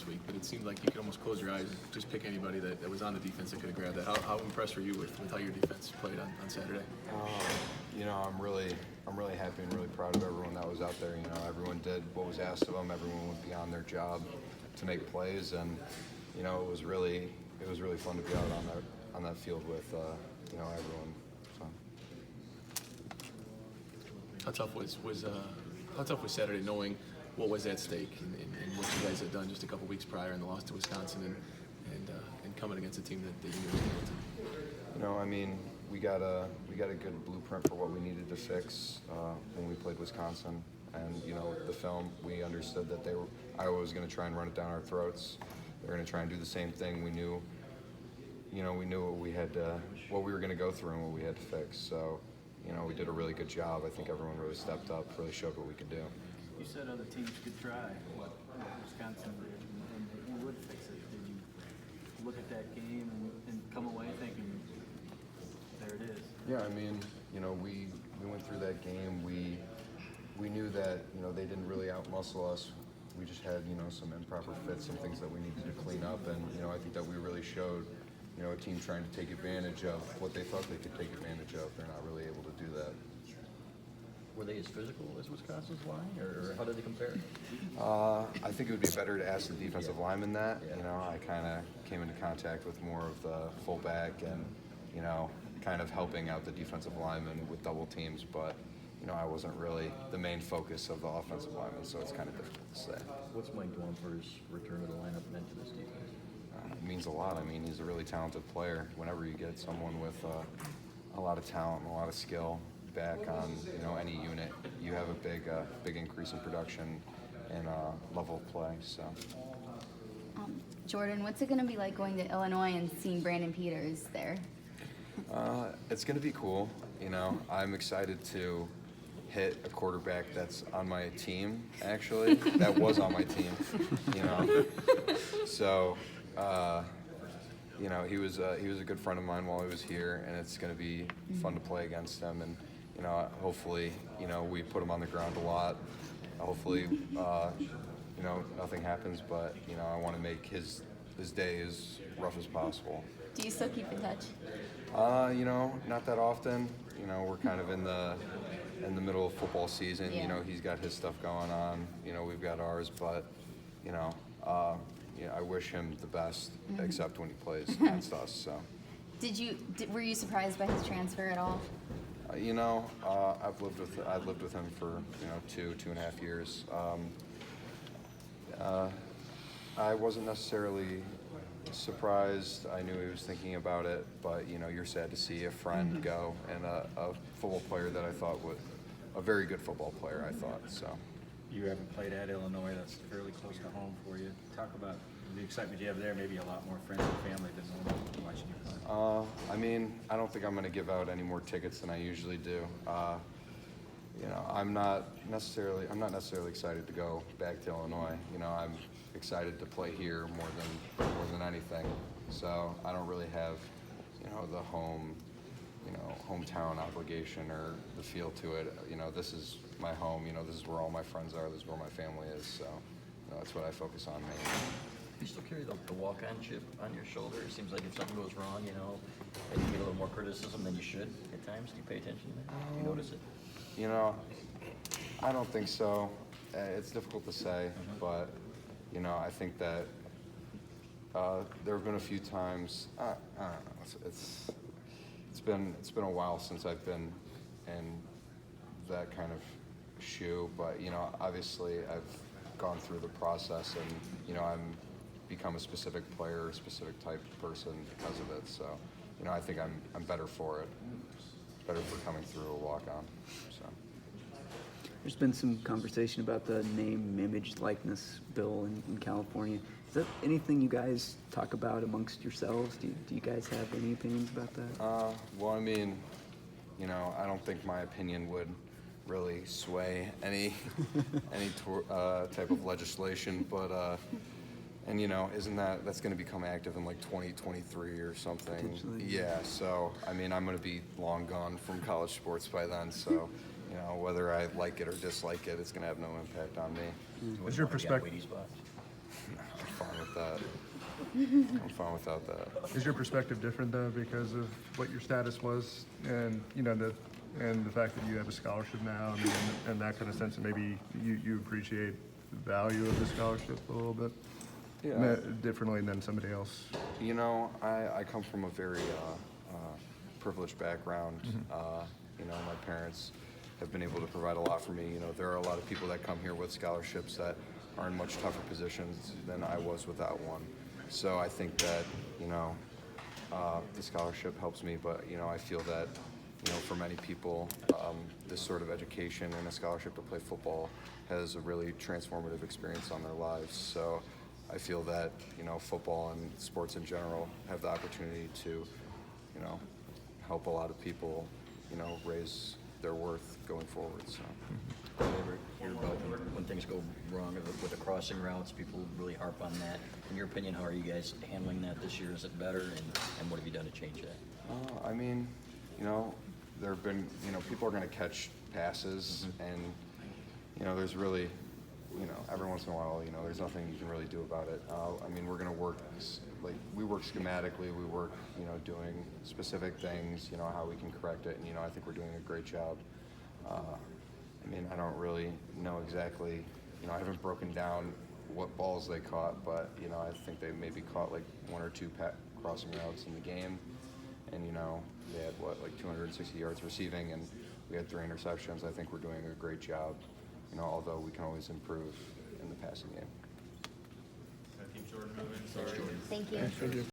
last week, but it seemed like you could almost close your eyes and just pick anybody that was on the defense that could have grabbed that. How impressed were you with how your defense played on Saturday? I'm really happy and really proud of everyone that was out there. Everyone did what was asked of them. Everyone went beyond their job to make plays, and it was really fun to be out on that field with everyone. So. How tough was Saturday, knowing what was at stake and what you guys had done just a couple weeks prior in the loss to Wisconsin and coming against a team that you knew was talented? We got a good blueprint for what we needed to fix when we played Wisconsin, and the film, we understood that Iowa was going to try and run it down our throats. They were going to try and do the same thing. We knew what we were going to go through and what we had to fix. So, we did a really good job. I think everyone really stepped up, really showed what we could do. You said other teams could try what Wisconsin did, and you would fix it. Did you look at that game and come away thinking, there it is? Yeah, we went through that game. We knew that they didn't really outmuscle us. We just had some improper fits, some things that we needed to clean up, and I think that we really showed a team trying to take advantage of what they thought they could take advantage of. They're not really able to do that. Were they as physical as Wisconsin's line, or how did they compare? I think it would be better to ask the defensive lineman that. I kind of came into contact with more of the fullback and, kind of helping out the defensive lineman with double teams, but, I wasn't really the main focus of the offensive lineman, so it's kind of difficult to say. What's Mike Dwumfer's return to the lineup meant to this defense? It means a lot. He's a really talented player. Whenever you get someone with a lot of talent and a lot of skill back on any unit, you have a big increase in production and level of play. So, Jordan, what's it going to be like going to Illinois and seeing Brandon Peters there? It's going to be cool. I'm excited to hit a quarterback that's on my team. Actually, that was on my team. So. He was a good friend of mine while he was here, and it's going to be fun to play against him. And hopefully, we put him on the ground a lot. Hopefully, nothing happens. But I want to make his day as rough as possible. Do you still keep in touch? Not that often. We're kind of in the middle of football season. Yeah. He's got his stuff going on. We've got ours, but I wish him the best, except when he plays against us. So, were you surprised by his transfer at all? I've lived with him for 2.5 years. I wasn't necessarily surprised. I knew he was thinking about it, but you're sad to see a friend go, and a football player that I thought was a very good football player. I thought so. You haven't played at Illinois. That's fairly close to home for you. Talk about the excitement you have there. Maybe a lot more friends and family than normal watching you play. I don't think I'm going to give out any more tickets than I usually do. I'm not necessarily excited to go back to Illinois. I'm excited to play here more than anything. So I don't really have the hometown obligation or the feel to it. This is my home. This is where all my friends are. This is where my family is. So that's what I focus on mainly. You still carry the walk-on chip on your shoulder? It seems like if something goes wrong, and you get a little more criticism than you should at times. Do you pay attention to that? Do you notice it? I don't think so. It's difficult to say, but I think that there have been a few times. I don't know. It's been a while since I've been in that kind of shoe, but obviously I've gone through the process, and I'm become a specific player, a specific type of person because of it. So I think I'm better for it, better for coming through a walk-on. So. There's been some conversation about the name, image, likeness bill in California. Is that anything you guys talk about amongst yourselves? Do you guys have any opinions about that? I don't think my opinion would really sway any type of legislation, but isn't that's going to become active in like 2023 or something? Yeah. So I'm going to be long gone from college sports by then. So whether I like it or dislike it, it's going to have no impact on me. What's your perspective? I'm fine I'm fine without that. Is your perspective different though because of what your status was, and the fact that you have a scholarship now, and that kind of sense, and maybe you appreciate the value of the scholarship a little bit differently than somebody else? You know, I come from a very privileged background. My parents have been able to provide a lot for me. There are a lot of people that come here with scholarships that are in much tougher positions than I was without one. So I think that, the scholarship helps me, but, I feel that, for many people, this sort of education and a scholarship to play football has a really transformative experience on their lives. So I feel that, football and sports in general have the opportunity to, help a lot of people, raise their worth going forward. So. Do you ever hear about when things go wrong with the crossing routes? People really harp on that. In your opinion, how are you guys handling that this year? Is it better, and what have you done to change that? I mean, there have been, people are going to catch passes, and, there's really, every once in a while, there's nothing you can really do about it. I mean, we're going to work, we work schematically, we work, doing specific things, how we can correct it, and, I think we're doing a great job. I mean, I don't really know exactly, I haven't broken down what balls they caught, but, I think they maybe caught like 1 or 2 crossing routes in the game, and, they had 260 yards receiving, and we had 3 interceptions. I think we're doing a great job, although we can always improve in the passing game. Thank you.